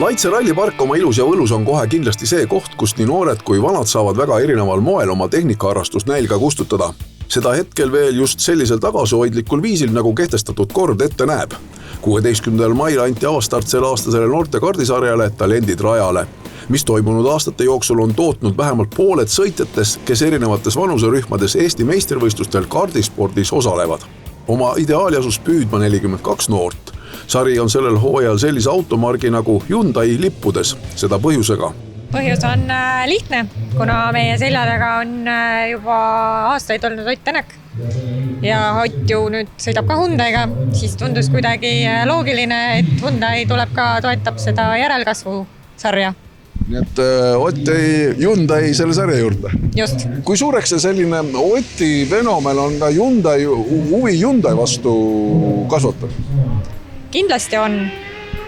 Laitse rallipark oma ilus ja võlus on kohe kindlasti see koht, kust nii noored kui vanad saavad väga erineval moel oma tehnikaharrastust nälga kustutada. Seda hetkel veel just sellisel tagasihoidlikul viisil, nagu kehtestatud kord ette näeb. 16. mail anti avastart selle aastasele noorte kardisarjale Talendid rajale, mis toimunud aastate jooksul on tootnud vähemalt pooled sõitjatest, kes erinevates vanuserühmades Eesti meistrivõistlustel kardispordis osalevad. Oma ideaali asus püüdma 42 noort. Sari on sellel hooajal sellise automargi nagu Hyundai lippudes, seda põhjusega. Põhjus on lihtne, kuna meie selja taga on juba aastaid olnud Ott Tänak ja Ott ju nüüd sõidab ka Hyundaiga, siis tundus kuidagi loogiline, et Hyundai tuleb ka toetab seda järelkasvu sarja. Nii et Ott jäi Hyundai selle sarja juurde. Just. Kui suureks see selline Oti fenomen on ka huvi Hyundai vastu kasvatab? Kindlasti on.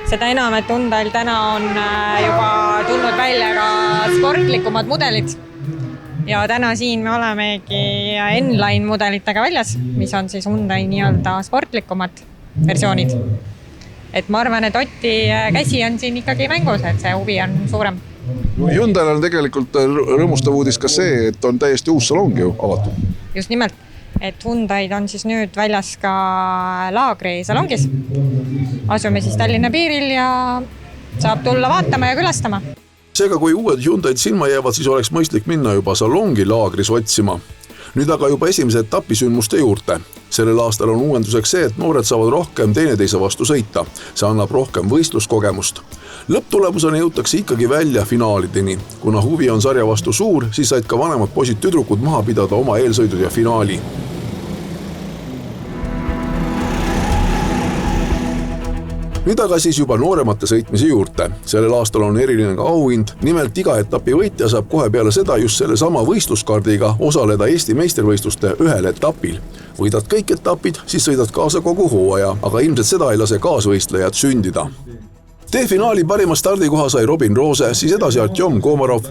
Seda enam, et Hyundail täna on juba tulnud välja ka sportlikumad mudelid. Ja täna siin me olemegi N-line mudelitega väljas, mis on siis Hyundai nii-öelda sportlikumad versioonid. Et ma arvan, et Oti käsi on siin ikkagi mängus, et see huvi on suurem. Hyundail on tegelikult rõõmustav uudis ka see, et on täiesti uus salong ju avatud. Just nimelt, et Hyundaid on siis nüüd väljas ka Laagri salongis. Asume siis Tallinna piiril ja saab tulla vaatama ja külastama. Seega, kui uued Hyundaid silma jäävad, siis oleks mõistlik minna juba salongi Laagris otsima. Nüüd aga juba esimese etapi sündmuste juurde. Sellel aastal on uuenduseks see, et noored saavad rohkem teineteise vastu sõita. See annab rohkem võistluskogemust. Lõpptulemusena jõutakse ikkagi välja finaalideni. Kuna huvi on sarja vastu suur, siis said ka vanemad poisid tüdrukud maha pidada oma eelsõidud ja finaali. Nüüd aga siis juba nooremate sõitmise juurde. Sellel aastal on eriline ka auhind. Nimelt iga etapi võitja saab kohe peale seda just selle sama võistluskardiga osaleda Eesti meistrivõistluste ühel etapil. Võidad kõik etapid, siis sõidad kaasa kogu hooaja, aga ilmselt seda ei lase kaasvõistlejad sündida. T-finaali parima stardikoha sai Robin Roose, siis edasi Artjom Komarov,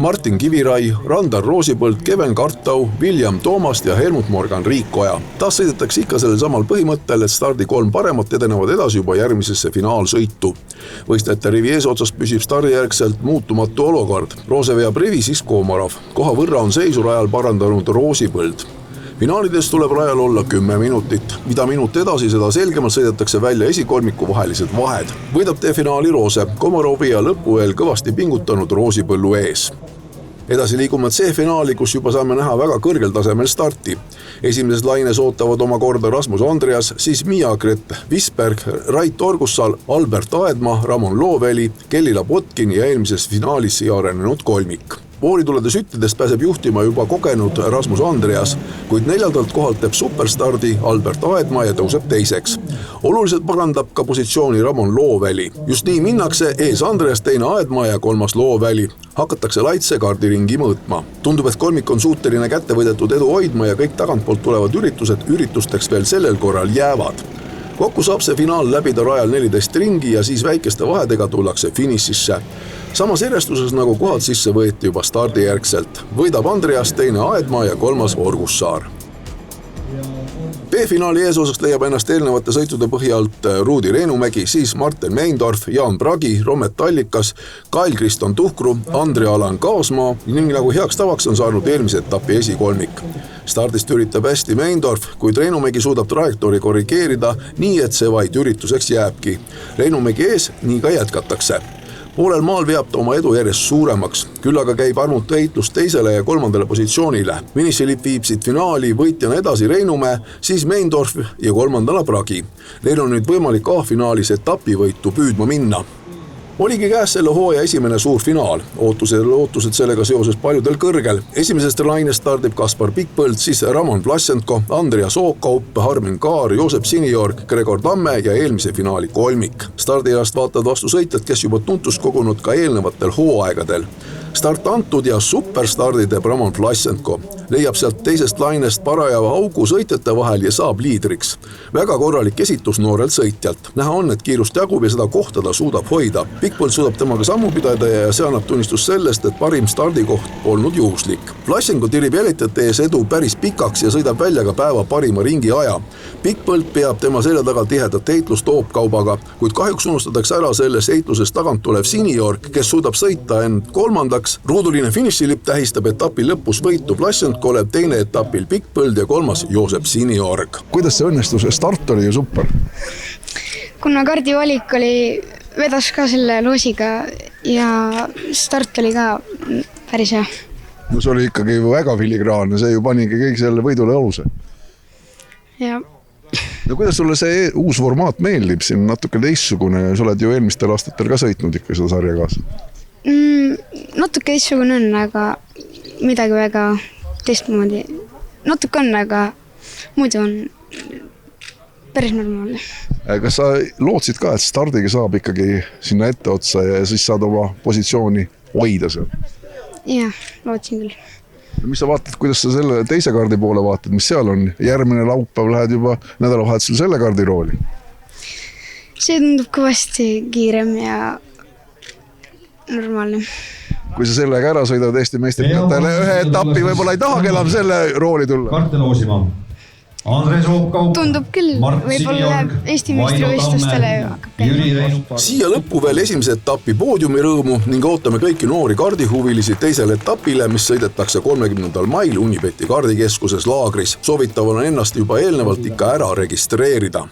Martin Kivirai, Randar Roosipõld, Kevin Kartau, William Toomast ja Helmut Morgan Riikoja. Taas sõidetakse ikka sellel samal põhimõttel, et stardi 3 paremat edenevad edasi juba järgmisesse finaalsõitu. Võistlejate rivi eesotsast püsib stardijärgselt muutumatu olukord. Roose veab rivi, siis Komarov. Koha võrra on seisu rajal parandanud Roosipõld. Finaalides tuleb rajal olla 10 minutit. Mida minut edasi, seda selgemalt sõidetakse välja esikolmiku vahelised vahed. Võidab T-finaali Roose, Komarovi ja lõppu veel kõvasti pingutanud Roosipõllu ees. Edasi liigume C-finaali, kus juba saame näha väga kõrgel tasemel starti. Esimeses laines ootavad oma korda Rasmus Andreas, siis Miia-Gret Visberg, Rait Orgussal, Albert Aedma, Ramon Looveli, Kellila Potkin ja eelmises finaalis siia arenenud kolmik. Vooritulede süttides pääseb juhtima juba kogenud Rasmus Andreas, kuid 4. kohalt teeb superstardi Albert Aedma ja tõuseb teiseks. Oluliselt parandab ka positsiooni Ramon Looveli. Just nii minnakse ees Andreas, teine Aedma ja 3. Looveli. Hakatakse Laitse kardiringi mõõtma. Tundub, et kolmik on suuteline kätte võidetud edu hoidma ja kõik tagantpoolt tulevad üritusteks veel sellel korral jäävad. Kokku saab see finaal läbida rajal 14 ringi ja siis väikeste vahedega tullakse finišisse. Samas järjestuses nagu kohad sisse võeti juba stardijärgselt. Võidab Andreas, teine Aedma ja 3. Orgussaar. B-finaali eesosaks leiab ennast eelnevate sõitude põhjalt Ruudi Reinumägi, siis Martin Meindorf, Jaan Bragi, Romet Tallikas, Kail Kriston Tuhkru, Andre-Alan Kaasmaa ning nagu heaks tavaks on saanud eelmise etapi esikolmik. Stardist üritab hästi Meindorf, kuid Reinumägi suudab trajektoori korrigeerida nii, et see vaid ürituseks jääbki. Reinumägi ees, nii ka jätkatakse. Poolel maal veab ta oma edu järjest suuremaks, küll aga käib armut heitlus 2. ja 3. positsioonile. Finishilipp viib siit finaali võitjana edasi Reinumäe, siis Meindorf ja 3. Bragi. Neil on nüüd võimalik A-finaalis etapivõitu püüdma minna. Oligi käes selle hooaja esimene suur finaal. Ootused sellega seoses paljudel kõrgel. Esimesest lainest stardib Kaspar Pikpõld, siis Ramon Vlassenko, Andreas Ookaup, Harmin Kaar, Joosep Sinijorg, Gregor Tamme ja eelmise finaali kolmik. Stardijast vaatavad vastu sõitjad, kes juba tuntust kogunud ka eelnevatel hooaegadel. Start antud ja superstardi teeb Ramon Vlassenko. leiab sealt teisest lainest parajava augu sõitjate vahel ja saab liidriks. Väga korralik esitus noorelt sõitjalt. Näha on, et kiirust jagub ja seda kohta ta suudab hoida. Pikk Põld suudab temaga sammu pidada ja see annab tunnistus sellest, et parim stardikoht polnud juhuslik. Vlassenko tirib jälitajate ees edu päris pikaks ja sõidab välja ka päeva parima ringi aja. Pikk Põld peab tema selja taga tihedat heitlust toopkaubaga, kuid kahjuks unustatakse ära selles heitluses tagant tulev Siniorg, kes suudab sõita end kolmandaks. Ruuduline finišilipp tähistab etapi lõpus võitu Vlassenkole, teine etapil Pikk Põld ja kolmas Joosep Siniorg. Kuidas see õnnestus? Start oli ju super. Kuna kardivalik oli, vedas ka selle loosiga ja start oli ka päris hea. No see oli ikkagi väga filigraanne, see ju panigi kõik selle võidule aluse. Ja. No kuidas sulle see uus formaat meeldib? Siin natuke teistsugune, sa oled ju eelmistel aastatel ka sõitnud ikka seda sarja kaasa. Natuke teistsugune on, aga midagi väga teistmoodi. Natuke on, aga muidu on päris normaalne. Kas sa lootsid ka, et stardiga saab ikkagi sinna ette otsa ja siis saad oma positsiooni hoida seal? Jah, lootsin küll. Mis sa vaatad, kuidas sa selle teise kaardi poole vaatad, mis seal on? Järgmine laupäev lähed juba nädalavahetusel selle kaardi rooli? See tundub kõvasti kiirem ja normaalne. Kui sa sellega ära sõidad Eesti meistrikatele ühe etapi, võib-olla ei tahagi enam selle rooli tulla? Karte loosima. Andres Oopkaup, tundub küll, võib-olla läheb Eesti meistrivõistlustele hakkab käima. Siia lõppu veel esimese etapi poodiumi rõõmu ning ootame kõiki noori kardihuvilisi teisele etapile, mis sõidetakse 30. mail Unibeti kardikeskuses Laagris. Soovitav on ennast juba eelnevalt ikka ära registreerida.